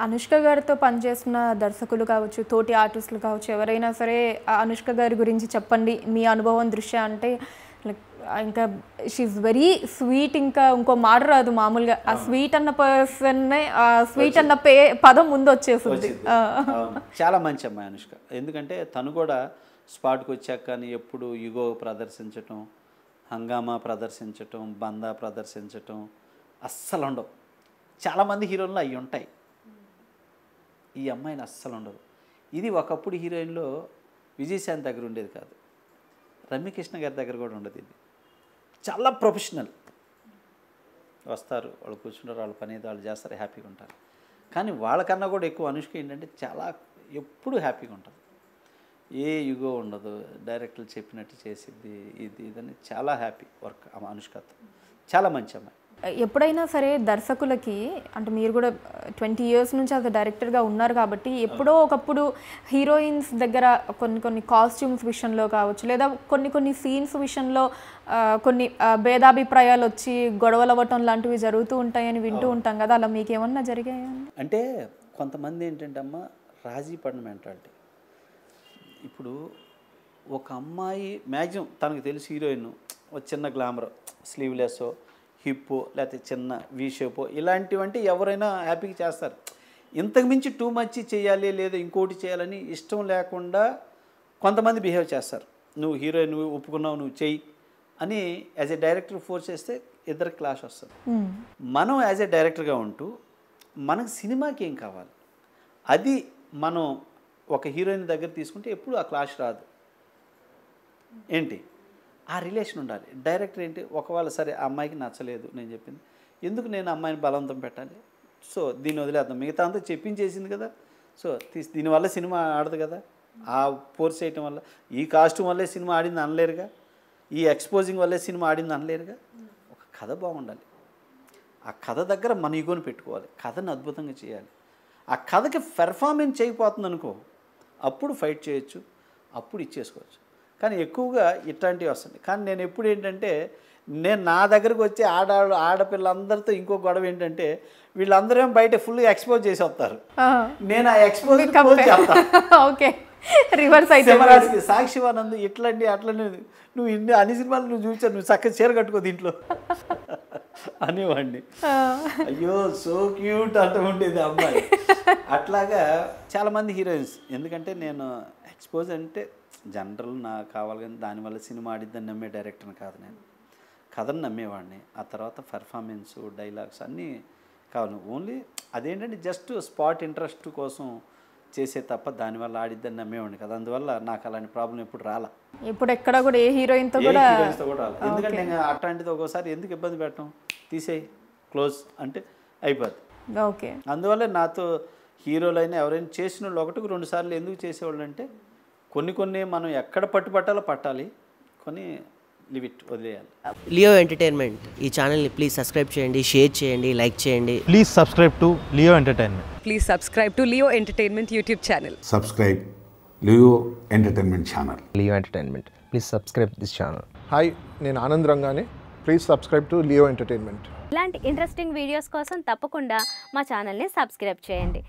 అనుష్క గారితో పనిచేసిన దర్శకులు కావచ్చు, తోటి ఆర్టిస్టులు కావచ్చు, ఎవరైనా సరే అనుష్క గారి గురించి చెప్పండి మీ అనుభవం దృష్ట్యా అంటే లైక్ ఇంకా షీఈ్ వెరీ స్వీట్. ఇంకా ఇంకో మాట రాదు మామూలుగా. ఆ స్వీట్ అన్న పర్సన్నే స్వీట్ అన్న పదం ముందు వచ్చేస్తుంది. చాలా మంచి అమ్మాయి అనుష్క. ఎందుకంటే తను కూడా స్పాట్కి వచ్చాక కానీ ఎప్పుడు యుగో ప్రదర్శించటం, హంగామా ప్రదర్శించటం, బందా ప్రదర్శించటం అస్సలు ఉండవు. చాలామంది హీరోయిన్లు అవి ఉంటాయి, ఈ అమ్మాయిని అస్సలు ఉండదు. ఇది ఒకప్పుడు హీరోయిన్లో విజయశాంతి దగ్గర ఉండేది కాదు, రమ్యకృష్ణ గారి దగ్గర కూడా ఉండదు. ఇది చాలా ప్రొఫెషనల్. వస్తారు, వాళ్ళు కూర్చుంటారు, వాళ్ళ పని ఏదో వాళ్ళు చేస్తారు, హ్యాపీగా ఉంటారు. కానీ వాళ్ళకన్నా కూడా ఎక్కువ అనుష్క ఏంటంటే చాలా ఎప్పుడు హ్యాపీగా ఉంటుంది, ఏ యుగో ఉండదు, డైరెక్టర్లు చెప్పినట్టు చేసిద్ది. ఇదని చాలా హ్యాపీ వర్క్ అనుష్కతో. చాలా మంచి అమ్మాయి. ఎప్పుడైనా సరే దర్శకులకి అంటే మీరు కూడా 20 years నుంచి అది డైరెక్టర్గా ఉన్నారు కాబట్టి ఎప్పుడో ఒకప్పుడు హీరోయిన్స్ దగ్గర కొన్ని కాస్ట్యూమ్స్ విషయంలో కావచ్చు, లేదా కొన్ని సీన్స్ విషయంలో కొన్ని భేదాభిప్రాయాలు వచ్చి గొడవలు అవ్వటం లాంటివి జరుగుతూ ఉంటాయని వింటూ ఉంటాం కదా, అలా మీకు ఏమన్నా జరిగాయా? అంటే కొంతమంది ఏంటంటే అమ్మ రాజీ పడిన మెంటాలిటీ. ఇప్పుడు ఒక అమ్మాయి మ్యాక్సిమం తనకు తెలిసి హీరోయిన్ ఒక చిన్న గ్లామర్, స్లీవ్లెస్సో, హిప్పో, లేకపోతే చిన్న వీ షేపో ఇలాంటివంటే ఎవరైనా హ్యాపీగా చేస్తారు. ఇంతకు మించి టూ మచ్ చేయాలి లేదా ఇంకోటి చేయాలని ఇష్టం లేకుండా కొంతమంది బిహేవ్ చేస్తారు. నువ్వు హీరోయిన్, నువ్వు ఒప్పుకున్నావు, నువ్వు చెయ్యి అని యాజ్ ఏ డైరెక్టర్ ఫోర్స్ చేస్తే ఇద్దరు క్లాష్ వస్తుంది. మనం యాజ్ ఏ డైరెక్టర్గా ఉంటూ మనకు సినిమాకి ఏం కావాలి అది మనం ఒక హీరోయిన్ దగ్గర తీసుకుంటే ఎప్పుడు ఆ క్లాష్ రాదు. ఏంటి ఆ రిలేషన్ ఉండాలి. డైరెక్టర్ ఏంటి ఒకవేళ సరే ఆ అమ్మాయికి నచ్చలేదు నేను చెప్పింది, ఎందుకు నేను అమ్మాయిని బలవంతం పెట్టాలి? సో దీన్ని వదిలేద్దాం, మిగతా అంతా చెప్పించేసింది కదా, సో దీనివల్ల సినిమా ఆడదు కదా. ఆ ఫోర్స్ చేయటం వల్ల, ఈ కాస్ట్యూమ్ వల్లే సినిమా ఆడింది అనలేరుగా, ఈ ఎక్స్పోజింగ్ వల్లే సినిమా ఆడింది అనలేరుగా. ఒక కథ బాగుండాలి, ఆ కథ దగ్గర మన ఈగోని పెట్టుకోవాలి, కథను అద్భుతంగా చేయాలి. ఆ కథకి పెర్ఫార్మెన్స్ చేయకపోతుంది అనుకో, అప్పుడు ఫైట్ చేయొచ్చు, అప్పుడు ఇచ్చేసుకోవచ్చు. కానీ ఎక్కువగా ఇట్లాంటివి వస్తుంది. కానీ నేను ఎప్పుడు ఏంటంటే నేను నా దగ్గరకు వచ్చే ఆడపిల్లందరితో ఇంకో గొడవ ఏంటంటే వీళ్ళందరూ ఏమో బయట ఫుల్గా ఎక్స్పోజ్ చేసి వస్తారు, నేను ఆ ఎక్స్పోజ్ ఓకే రివర్స్ అయితే సాక్షివానంద్ ఇట్లాంటి అట్లనే నువ్వు ఇన్ని అన్ని సినిమాలు నువ్వు చూసావు, నువ్వు చక్కగా చీర కట్టుకో దీంట్లో అనేవాడిని. అయ్యో సో క్యూట్ అంటూ ఉండేది అమ్మాయి. అట్లాగా చాలామంది హీరోయిన్స్, ఎందుకంటే నేను ఎక్స్పోజ్ అంటే జనరల్ నాకు కావాలి కానీ దానివల్ల సినిమా ఆడిద్దని నమ్మే డైరెక్టర్ని కాదు, నేను కథను నమ్మేవాడిని. ఆ తర్వాత పర్ఫార్మెన్సు, డైలాగ్స్ అన్నీ కావాలి. ఓన్లీ అదేంటంటే జస్ట్ స్పాట్ ఇంట్రెస్ట్ కోసం చేసే తప్ప దానివల్ల ఆడిద్దని నమ్మేవాడిని కదా. అందువల్ల నాకు అలాంటి ప్రాబ్లం ఎప్పుడు రాలా, ఇప్పుడు ఎక్కడ కూడా ఏ హీరోయిన్తో కూడా రాలా. ఎందుకంటే నేను అట్లాంటిది ఒక్కోసారి ఎందుకు ఇబ్బంది పెట్టడం, తీసేయి క్లోజ్ అంటే అయిపోద్ది. ఓకే, అందువల్ల నాతో హీరోలైనా ఎవరైనా చేసిన వాళ్ళు 1-2 సార్లు ఎందుకు చేసేవాళ్ళు అంటే కొన్ని మనం ఎక్కడ పట్టుబట్టాలో పట్టాలి, కొన్ని లిమిట్ వదిలేయాలి. లియో ఎంటర్టైన్మెంట్ ఈ ఛానల్ని ప్లీజ్ సబ్స్క్రైబ్ చేయండి, షేర్ చేయండి, లైక్ చేయండి. Please subscribe to Leo entertainment. Please subscribe to Leo Entertainment YouTube channel. Subscribe Leo Entertainment channel. Leo Entertainment. Please subscribe this channel. Hi, నేను ఆనంద్ రంగానే. Please subscribe to Leo entertainment. ఇలాంటి interesting videos కోసం తప్పకుండా మా ఛానల్ని subscribe చేయండి.